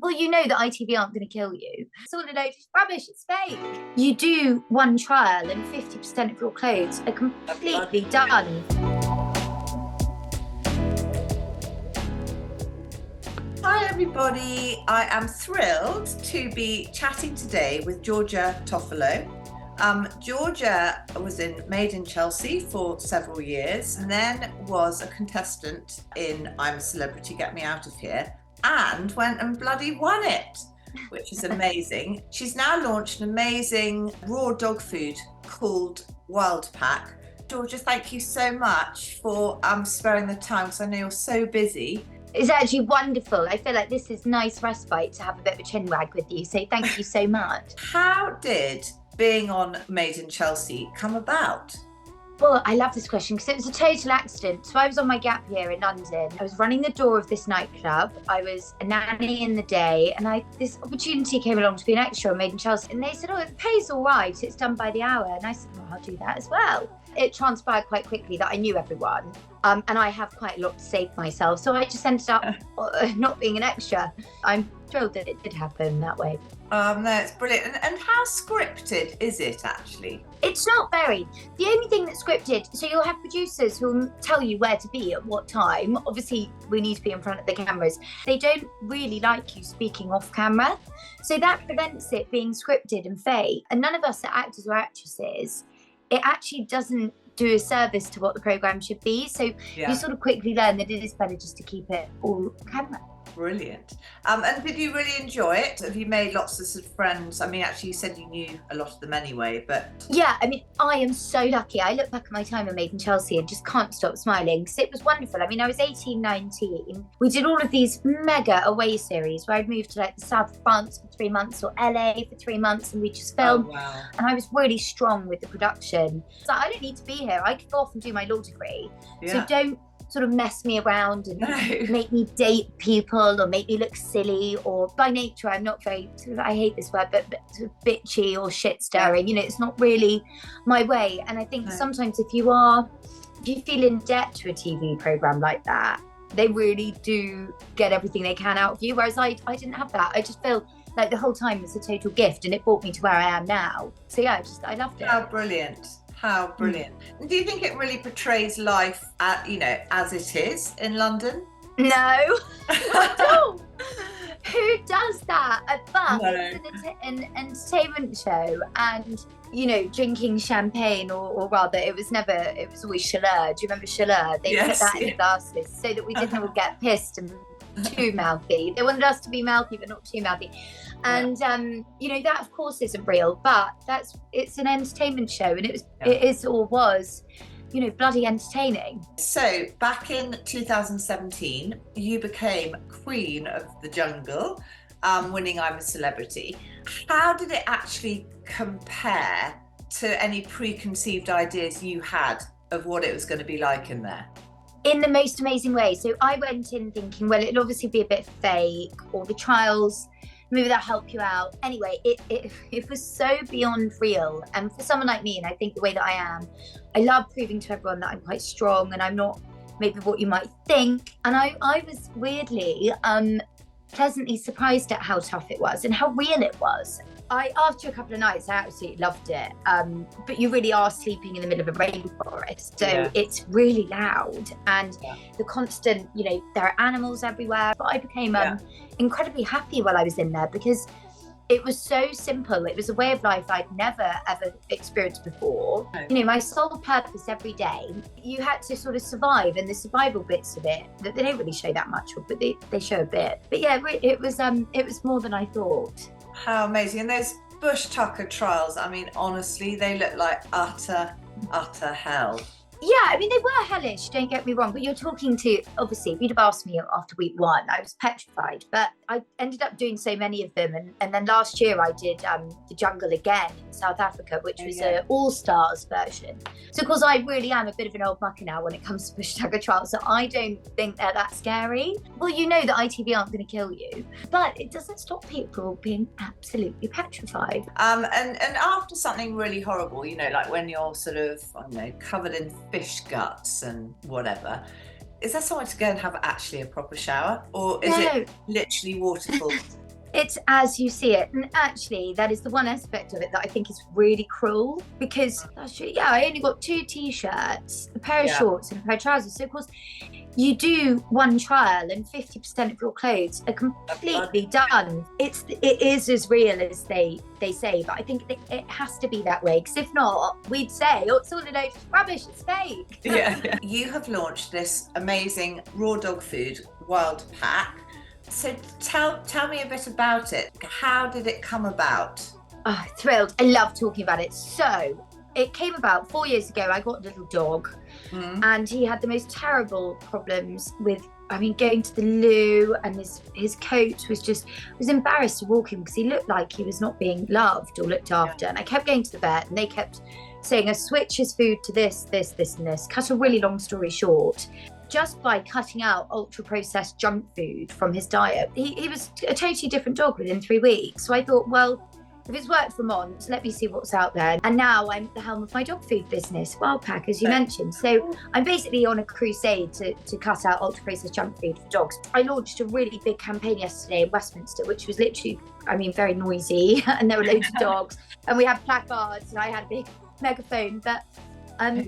Well, you know that ITV aren't going to kill you. It's all a load of rubbish, it's fake. You do one trial and 50% of your clothes are completely done. Hi everybody, I am thrilled to be chatting today with Georgia Toffolo. Georgia was Made in Chelsea for several years and then was a contestant in I'm a Celebrity, Get Me Out of Here, and went and bloody won it, which is amazing. She's now launched an amazing raw dog food called Wild Pack. Georgia, thank you so much for sparing the time, because I know you're so busy. It's actually wonderful. I feel like this is nice respite to have a bit of a chin wag with you, so thank you so much. How did being on Made in Chelsea come about? Well, I love this question because it was a total accident. So I was on my gap year in London. I was running the door of this nightclub. I was a nanny in the day, and this opportunity came along to be an extra on Made in Chelsea. And they said, oh, it pays all right. It's done by the hour. And I said, well, I'll do that as well. It transpired quite quickly that I knew everyone. And I have quite a lot to say for myself. So I just ended up not being an extra. I'm thrilled that it did happen that way. No, it's brilliant. And how scripted is it actually? It's not very. The only thing that's scripted, so you'll have producers who'll tell you where to be at what time. Obviously, we need to be in front of the cameras. They don't really like you speaking off camera. So that prevents it being scripted and fake. And none of us are actors or actresses. It actually doesn't do a service to what the programme should be. So you sort of quickly learn that it is better just to keep it all camera. Brilliant. And did you really enjoy it? Have you made lots of sort of friends? I mean, actually, you said you knew a lot of them anyway, but... Yeah, I mean, I am so lucky. I look back at my time at Made in Chelsea and just can't stop smiling because it was wonderful. I mean, I was 18, 19. We did all of these mega away series where I'd moved to like the south of France for 3 months or LA for 3 months, and we just filmed. Oh, wow. And I was really strong with the production. So I don't need to be here. I could go off and do my law degree. Yeah. So don't sort of mess me around and make me date people or make me look silly, or by nature I'm not very sort of, I hate this word, but sort of bitchy or shit stirring. You know, it's not really my way. And I think sometimes if you feel in debt to a TV program like that, they really do get everything they can out of you, whereas I didn't have that. I just feel like the whole time was a total gift, and it brought me to where I am now. So yeah, I loved it. How brilliant. How brilliant. Do you think it really portrays life, as it is in London? No, I don't. Who does that? But it's an entertainment show, and, drinking champagne, or rather, it was always Chaleur. Do you remember Chaleur? They put that in glasses so that we didn't all get pissed and too mouthy. They wanted us to be mouthy, but not too mouthy. And that of course isn't real, but it's an entertainment show, and it is or was, bloody entertaining. So back in 2017, you became Queen of the Jungle, winning I'm a Celebrity. How did it actually compare to any preconceived ideas you had of what it was going to be like in there? In the most amazing way. So I went in thinking, well, it'll obviously be a bit fake, or the trials, maybe that'll help you out. Anyway, it was so beyond real. And for someone like me, and I think the way that I am, I love proving to everyone that I'm quite strong and I'm not maybe what you might think. And I was weirdly pleasantly surprised at how tough it was and how real it was. After a couple of nights, I absolutely loved it. But you really are sleeping in the middle of a rainforest. So it's really loud. And the constant, there are animals everywhere. But I became incredibly happy while I was in there because it was so simple. It was a way of life I'd never, ever experienced before. No. My sole purpose every day, you had to sort of survive, and the survival bits of it, that they don't really show that much of, but they show a bit. But yeah, it was more than I thought. How amazing. And those Bush Tucker trials, I mean, honestly, they look like utter hell. Yeah, I mean, they were hellish, don't get me wrong, but you're talking to, obviously, if you'd have asked me after week 1, I was petrified, but I ended up doing so many of them. And then last year I did the Jungle again in South Africa, which was an all-stars version. So, of course, I really am a bit of an old mucker now when it comes to Bush Tucker trials, so I don't think they're that scary. Well, you know that ITV aren't going to kill you, but it doesn't stop people being absolutely petrified. And after something really horrible, like when you're sort of, covered in fish guts and whatever, is there somewhere to go and have actually a proper shower, or is it literally waterfall? It's as you see it. And actually, that is the one aspect of it that I think is really cruel because actually, yeah, I only got 2 t-shirts, a pair of Yeah. shorts, and a pair of trousers. So, of course, you do one trial and 50% of your clothes are completely done. It is as real as they say, but I think it has to be that way because if not, we'd say, oh, it's all a load of rubbish, it's fake. Yeah. You have launched this amazing raw dog food wild pack. So tell me a bit about it. How did it come about? Oh, thrilled. I love talking about it. So it came about 4 years ago. I got a little dog and he had the most terrible problems with, going to the loo, and his coat was embarrassed to walk him because he looked like he was not being loved or looked after. And I kept going to the vet and they kept saying, switch his food to this, this, this, and this. Cut a really long story short, just by cutting out ultra-processed junk food from his diet, he was a totally different dog within 3 weeks. So I thought, well, if it's worked for Mont, let me see what's out there. And now I'm at the helm of my dog food business, Wildpack, as you mentioned. So I'm basically on a crusade to cut out ultra-processed junk food for dogs. I launched a really big campaign yesterday in Westminster, which was literally, very noisy, and there were loads of dogs. And we had placards, and I had a big megaphone. But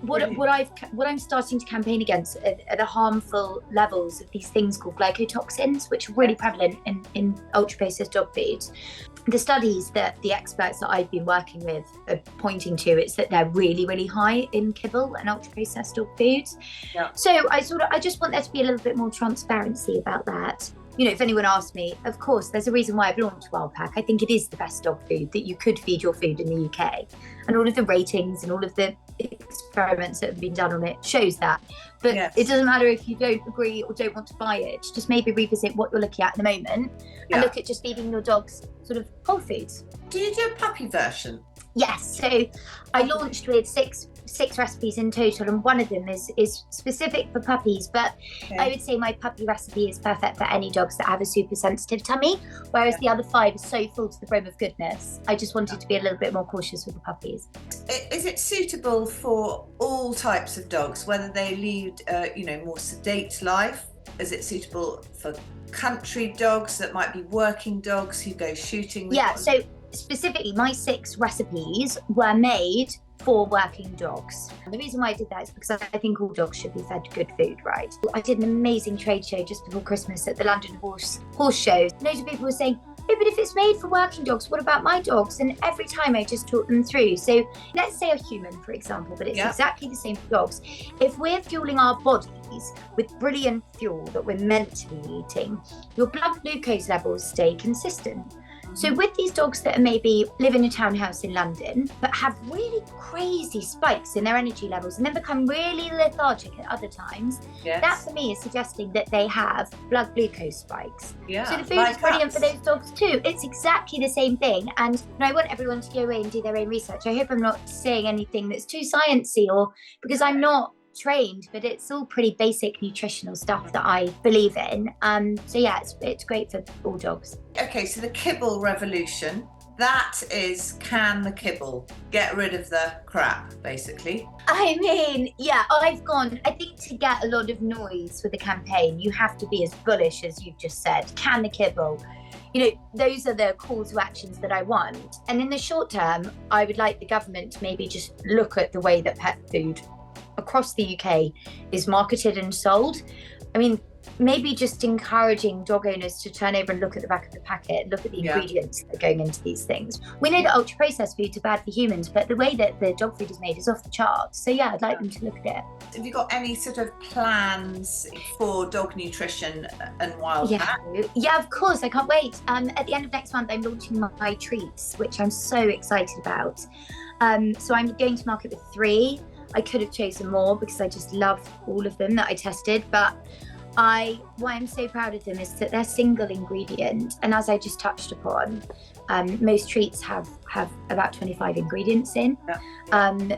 what I'm starting to campaign against are the harmful levels of these things called glycotoxins, which are really prevalent in ultra-processed dog foods. The studies that the experts that I've been working with are pointing to, it's that they're really, really high in kibble and ultra-processed dog foods. Yeah. So I just want there to be a little bit more transparency about that. If anyone asks me, of course, there's a reason why I've launched Wildpack. I think it is the best dog food that you could feed your food in the UK. And all of the ratings and all of the experiments that have been done on it shows that. But It doesn't matter if you don't agree or don't want to buy it. Just maybe revisit what you're looking at the moment and look at just feeding your dogs sort of whole foods. Do you do a puppy version? Yes. So I launched with six recipes in total, and one of them is specific for puppies, but I would say my puppy recipe is perfect for any dogs that have a super sensitive tummy, whereas the other 5 are so full to the brim of goodness. I just wanted to be a little bit more cautious with the puppies. Is it suitable for all types of dogs, whether they lead more sedate life? Is it suitable for country dogs that might be working dogs who go shooting with dogs? So specifically my 6 recipes were made for working dogs. And the reason why I did that is because I think all dogs should be fed good food, right? I did an amazing trade show just before Christmas at the London Horse Show. Loads of people were saying, oh, but if it's made for working dogs, what about my dogs? And every time I just talk them through. So let's say a human, for example, but it's exactly the same for dogs. If we're fueling our bodies with brilliant fuel that we're meant to be eating, your blood glucose levels stay consistent. So with these dogs that are maybe live in a townhouse in London, but have really crazy spikes in their energy levels and then become really lethargic at other times, that for me is suggesting that they have blood glucose spikes. Yeah, so the food is brilliant for those dogs too. It's exactly the same thing. And I want everyone to go away and do their own research. I hope I'm not saying anything that's too sciencey, or because I'm not trained, but it's all pretty basic nutritional stuff that I believe in. So yeah, it's great for all dogs. Okay, so the kibble revolution, that is can the kibble, get rid of the crap, basically. I think to get a lot of noise with the campaign, you have to be as bullish as you've just said. Can the kibble? Those are the call to actions that I want. And in the short term, I would like the government to maybe just look at the way that pet food across the UK is marketed and sold. Maybe just encouraging dog owners to turn over and look at the back of the packet, look at the ingredients that are going into these things. We know that ultra-processed foods are bad for humans, but the way that the dog food is made is off the charts. So yeah, I'd like them to look at it. Have you got any sort of plans for dog nutrition and Wildpack? Yeah, of course, I can't wait. At the end of next month, I'm launching my treats, which I'm so excited about. So I'm going to market with 3. I could have chosen more because I just love all of them that I tested, but why I'm so proud of them is that they're single ingredient, and as I just touched upon, most treats have about 25 ingredients in.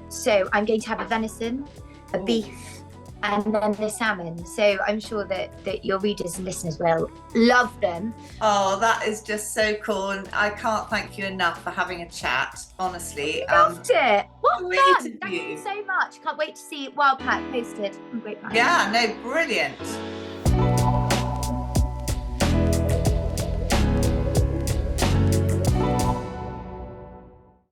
So I'm going to have a venison, a beef, and then the salmon. So I'm sure that your readers and listeners will love them. Oh, that is just so cool, and I can't thank you enough for having a chat, honestly. Loved it. What fun! Thank you so much. Can't wait to see Wildpack posted on Grapevine. Yeah, no, brilliant.